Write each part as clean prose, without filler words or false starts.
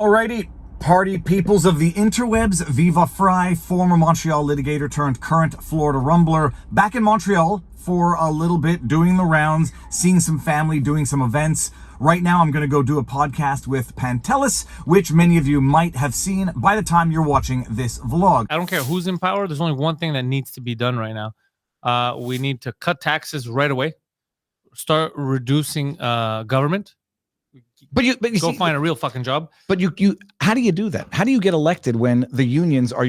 Alrighty, party peoples of the interwebs, Viva Frei, former Montreal litigator turned current Florida rumbler, back in Montreal for a little bit, doing the rounds, seeing some family, doing some events. Right now, I'm going to go do a podcast with Pantelis, which many of you might have seen by the time you're watching this vlog. I don't care who's in power. There's only one thing that needs to be done right now. We need to cut taxes right away, start reducing government. But you Go find a real fucking job. But you, how do you do that? How do you get elected when the unions are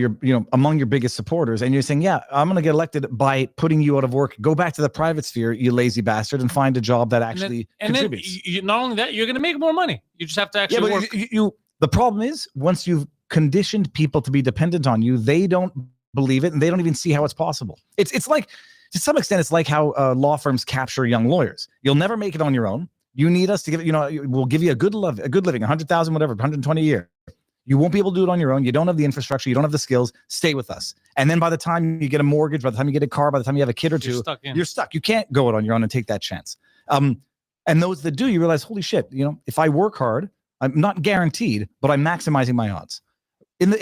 among your biggest supporters, and you're saying, yeah, I'm going to get elected by putting you out of work. Go back to the private sphere, you lazy bastard, and find a job that actually contributes. Then not only that, you're going to make more money. You just have to actually work. The problem is, once you've conditioned people to be dependent on you, they don't believe it, and they don't even see how it's possible. It's like, to some extent, it's like how law firms capture young lawyers. You'll never make it on your own. You need us to give it, we'll give you a good living, 100,000, whatever, 120 a year. You won't be able to do it on your own. You don't have the infrastructure. You don't have the skills. Stay with us. And then by the time you get a mortgage, by the time you get a car, by the time you have a kid or two, you're stuck. You can't go it on your own and take that chance. And those that do, you realize, holy shit, if I work hard, I'm not guaranteed, but I'm maximizing my odds.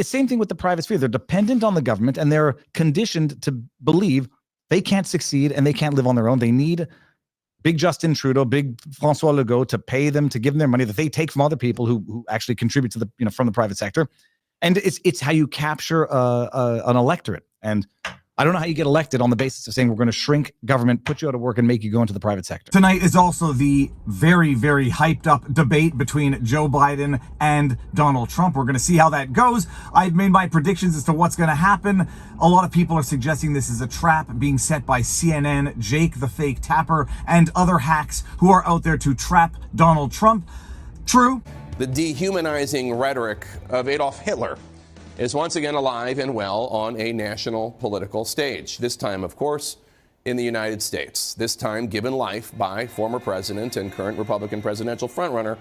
Same thing with the private sphere. They're dependent on the government, and they're conditioned to believe they can't succeed and they can't live on their own. They need big Justin Trudeau, big Francois Legault to pay them, to give them their money that they take from other people who actually contribute to the from the private sector. And it's how you capture an electorate. And I don't know how you get elected on the basis of saying we're going to shrink government, put you out of work, and make you go into the private sector. Tonight is also the very, very hyped up debate between Joe Biden and Donald Trump. We're going to see how that goes. I've made my predictions as to what's going to happen. A lot of people are suggesting this is a trap being set by CNN, Jake the Fake Tapper, and other hacks who are out there to trap Donald Trump. True. The dehumanizing rhetoric of Adolf Hitler is once again alive and well on a national political stage. This time, of course, in the United States. This time given life by former president and current Republican presidential frontrunner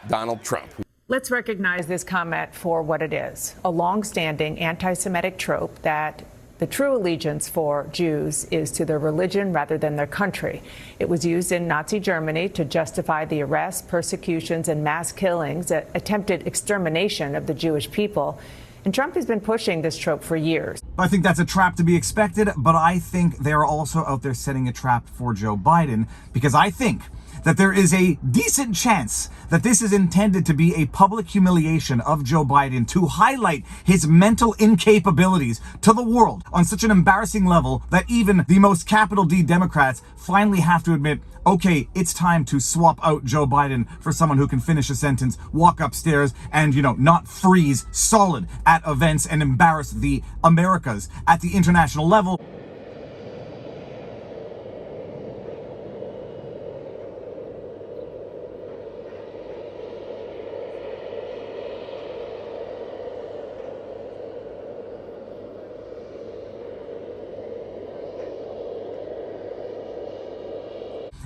Donald Trump. Let's recognize this comment for what it is, a long-standing anti-Semitic trope that the true allegiance for Jews is to their religion rather than their country. It was used in Nazi Germany to justify the arrests, persecutions, and mass killings, attempted extermination of the Jewish people. And Trump has been pushing this trope for years. I think that's a trap to be expected, but I think they're also out there setting a trap for Joe Biden, because I think that there is a decent chance that this is intended to be a public humiliation of Joe Biden to highlight his mental incapabilities to the world on such an embarrassing level that even the most capital D Democrats finally have to admit, okay, it's time to swap out Joe Biden for someone who can finish a sentence, walk upstairs, and, not freeze solid at events and embarrass the Americas at the international level.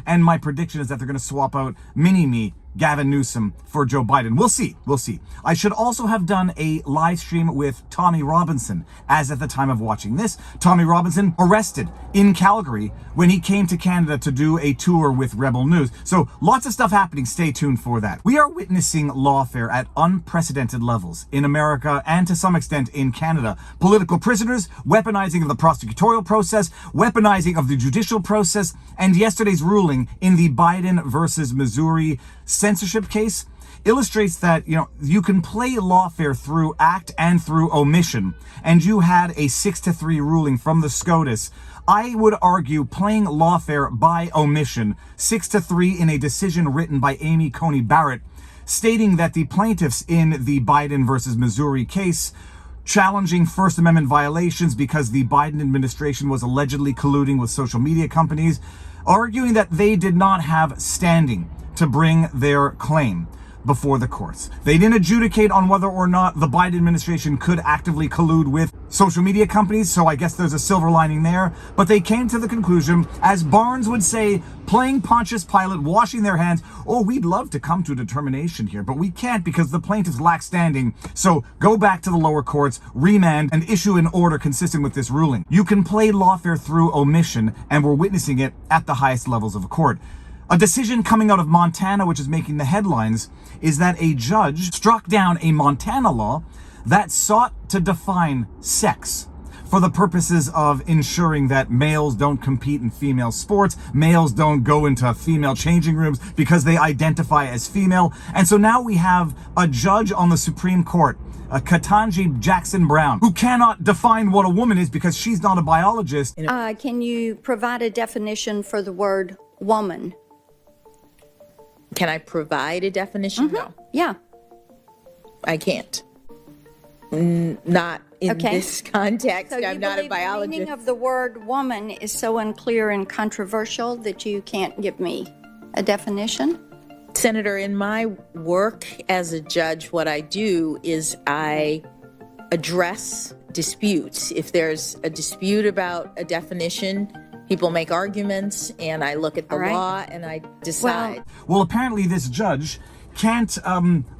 And my prediction is that they're going to swap out mini-me, Gavin Newsom, for Joe Biden. We'll see. We'll see. I should also have done a live stream with Tommy Robinson, as at the time of watching this, Tommy Robinson arrested in Calgary when he came to Canada to do a tour with Rebel News. So lots of stuff happening. Stay tuned for that. We are witnessing lawfare at unprecedented levels in America and to some extent in Canada. Political prisoners, weaponizing of the prosecutorial process, weaponizing of the judicial process, and yesterday's ruling in the Biden versus Missouri censorship case illustrates that, you can play lawfare through act and through omission, and you had a 6-3 ruling from the SCOTUS. I would argue playing lawfare by omission, 6-3 in a decision written by Amy Coney Barrett, stating that the plaintiffs in the Biden versus Missouri case challenging First Amendment violations because the Biden administration was allegedly colluding with social media companies, arguing that they did not have standing to bring their claim before the courts. They didn't adjudicate on whether or not the Biden administration could actively collude with social media companies, so I guess there's a silver lining there. But they came to the conclusion, as Barnes would say, playing Pontius Pilate, washing their hands, oh, we'd love to come to a determination here, but we can't because the plaintiffs lack standing, so go back to the lower courts, remand, and issue an order consistent with this ruling. You can play lawfare through omission, and we're witnessing it at the highest levels of a court. A decision coming out of Montana, which is making the headlines, is that a judge struck down a Montana law that sought to define sex for the purposes of ensuring that males don't compete in female sports, males don't go into female changing rooms because they identify as female. And so now we have a judge on the Supreme Court, Ketanji Jackson Brown, who cannot define what a woman is because she's not a biologist. Can you provide a definition for the word woman? Can I provide a definition? No, Yeah. I can't. Not in Okay. this context. So you I'm not a believe the meaning biologist. of the word woman is so unclear and controversial that you can't give me a definition? Senator, in my work as a judge, what I do is I address disputes. If there's a dispute about a definition, people make arguments, and I look at the All right. law and I decide. Well, apparently this judge can't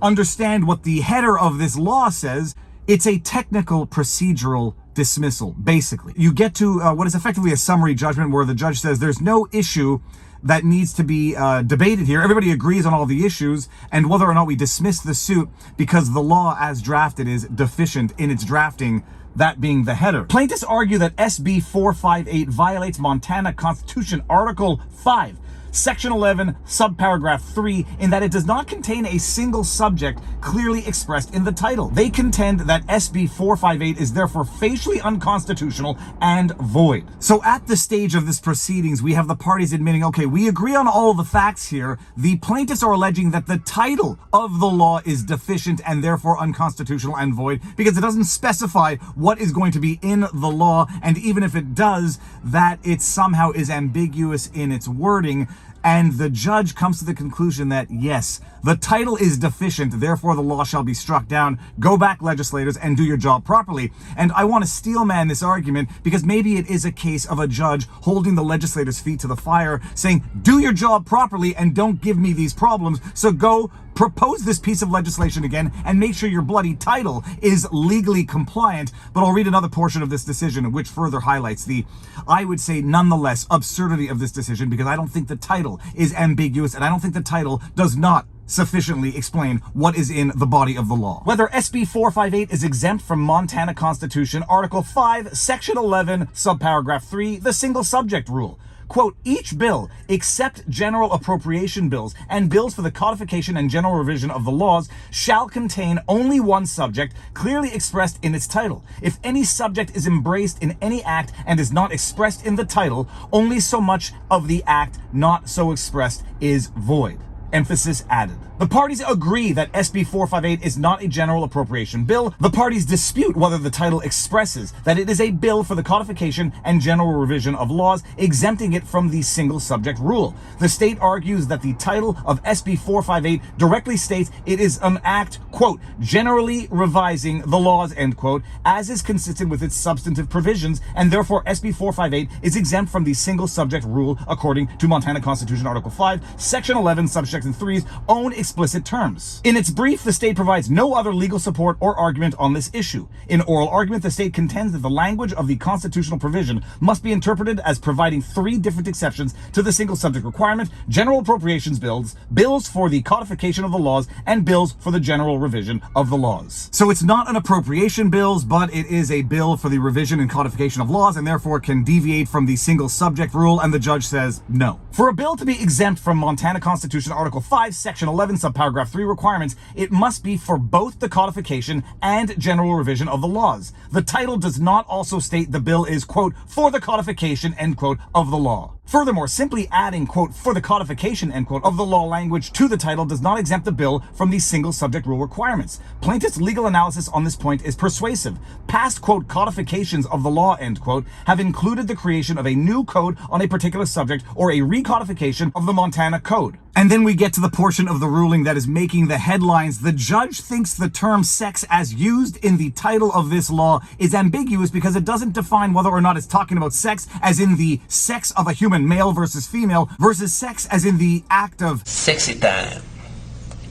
understand what the header of this law says. It's a technical procedural dismissal, basically. You get to what is effectively a summary judgment where the judge says there's no issue that needs to be debated here. Everybody agrees on all the issues and whether or not we dismiss the suit because the law as drafted is deficient in its drafting, that being the header. Plaintiffs argue that SB 458 violates Montana Constitution Article 5, Section 11, subparagraph 3, in that it does not contain a single subject clearly expressed in the title. They contend that SB 458 is therefore facially unconstitutional and void. So at the stage of this proceedings, we have the parties admitting, okay, we agree on all the facts here. The plaintiffs are alleging that the title of the law is deficient and therefore unconstitutional and void because it doesn't specify what is going to be in the law, and even if it does, that it somehow is ambiguous in its wording. And the judge comes to the conclusion that, yes, the title is deficient, therefore the law shall be struck down. Go back, legislators, and do your job properly. And I want to steel man this argument because maybe it is a case of a judge holding the legislators' feet to the fire, saying, do your job properly and don't give me these problems. So go propose this piece of legislation again and make sure your bloody title is legally compliant. But I'll read another portion of this decision which further highlights the, I would say nonetheless, absurdity of this decision, because I don't think the title is ambiguous and I don't think the title does not sufficiently explain what is in the body of the law. Whether SB 458 is exempt from Montana Constitution Article 5, Section 11, subparagraph 3, the single subject rule. Quote, each bill, except general appropriation bills and bills for the codification and general revision of the laws, shall contain only one subject clearly expressed in its title. If any subject is embraced in any act and is not expressed in the title, only so much of the act not so expressed is void. Emphasis added. The parties agree that SB 458 is not a general appropriation bill. The parties dispute whether the title expresses that it is a bill for the codification and general revision of laws, exempting it from the single subject rule. The state argues that the title of SB 458 directly states it is an act, quote, generally revising the laws, end quote, as is consistent with its substantive provisions, and therefore SB 458 is exempt from the single subject rule according to Montana Constitution Article 5, Section 11, subsection 3's own explicit terms. In its brief, the state provides no other legal support or argument on this issue. In oral argument, the state contends that the language of the constitutional provision must be interpreted as providing three different exceptions to the single subject requirement: general appropriations bills, bills for the codification of the laws, and bills for the general revision of the laws. So it's not an appropriation bills, but it is a bill for the revision and codification of laws, and therefore can deviate from the single subject rule, and the judge says no. For a bill to be exempt from Montana Constitution Article 5, Section 11, subparagraph 3 requirements, it must be for both the codification and general revision of the laws. The title does not also state the bill is, quote, for the codification, end quote, of the law. Furthermore, simply adding, quote, for the codification, end quote, of the law language to the title does not exempt the bill from the single subject rule requirements. Plaintiff's legal analysis on this point is persuasive. Past, quote, codifications of the law, end quote, have included the creation of a new code on a particular subject or a recodification of the Montana Code. And then we get to the portion of the ruling that is making the headlines. The judge thinks the term sex as used in the title of this law is ambiguous because it doesn't define whether or not it's talking about sex as in the sex of a human, male versus female, versus sex as in the act of sexy time.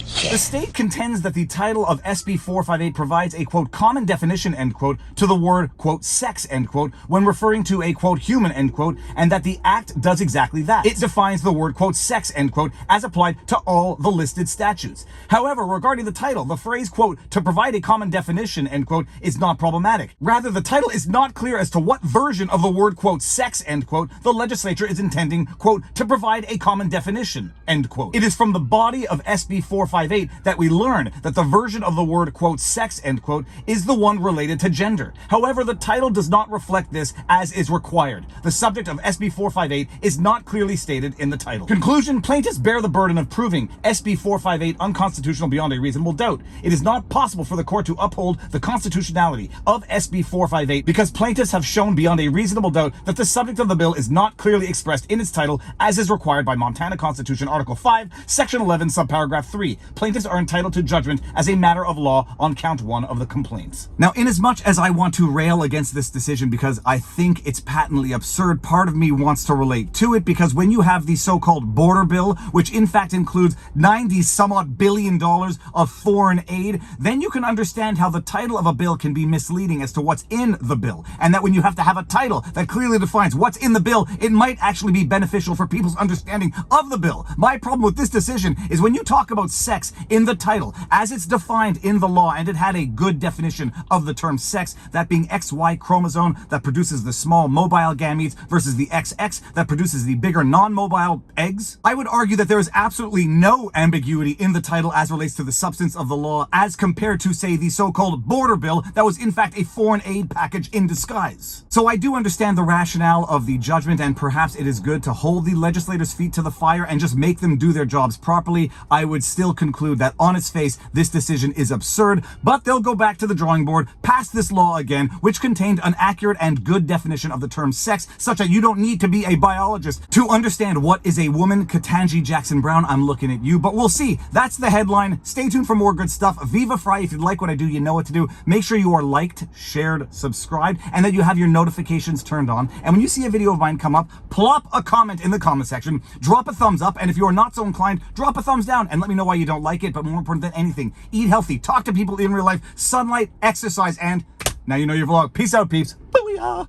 The state contends that the title of SB 458 provides a, quote, common definition, end quote, to the word, quote, sex, end quote, when referring to a, quote, human, end quote, and that the act does exactly that. It defines the word, quote, sex, end quote, as applied to all the listed statutes. However, regarding the title, the phrase, quote, to provide a common definition, end quote, is not problematic. Rather, the title is not clear as to what version of the word, quote, sex, end quote, the legislature is intending, quote, to provide a common definition, end quote. It is from the body of SB 458 that we learn that the version of the word, quote, sex, end quote, is the one related to gender. However, the title does not reflect this as is required. The subject of SB 458 is not clearly stated in the title. Conclusion, plaintiffs bear the burden of proving SB 458 unconstitutional beyond a reasonable doubt. It is not possible for the court to uphold the constitutionality of SB 458 because plaintiffs have shown beyond a reasonable doubt that the subject of the bill is not clearly expressed in its title as is required by Montana Constitution Article 5, Section 11, subparagraph 3. Plaintiffs are entitled to judgment as a matter of law on count 1 of the complaints. Now, inasmuch as I want to rail against this decision because I think it's patently absurd, part of me wants to relate to it because when you have the so-called border bill, which in fact includes $90-some-odd billion of foreign aid, then you can understand how the title of a bill can be misleading as to what's in the bill. And that when you have to have a title that clearly defines what's in the bill, it might actually be beneficial for people's understanding of the bill. My problem with this decision is when you talk about sex in the title, as it's defined in the law, and it had a good definition of the term sex, that being XY chromosome that produces the small mobile gametes versus the XX that produces the bigger non-mobile eggs, I would argue that there is absolutely no ambiguity in the title as relates to the substance of the law as compared to, say, the so-called border bill that was in fact a foreign aid package in disguise. So I do understand the rationale of the judgment, and perhaps it is good to hold the legislators' feet to the fire and just make them do their jobs properly. I would still conclude that on its face, this decision is absurd, but they'll go back to the drawing board, pass this law again, which contained an accurate and good definition of the term sex, such that you don't need to be a biologist to understand what is a woman. Ketanji Jackson Brown, I'm looking at you, but we'll see. That's the headline. Stay tuned for more good stuff. Viva Frei. If you like what I do, you know what to do. Make sure you are liked, shared, subscribed, and that you have your notifications turned on. And when you see a video of mine come up, plop a comment in the comment section, drop a thumbs up, and if you are not so inclined, drop a thumbs down and let me know why you don't like it. But more important than anything, eat healthy, talk to people in real life, sunlight, exercise, and now you know your vlog. Peace out, peeps. Booyah!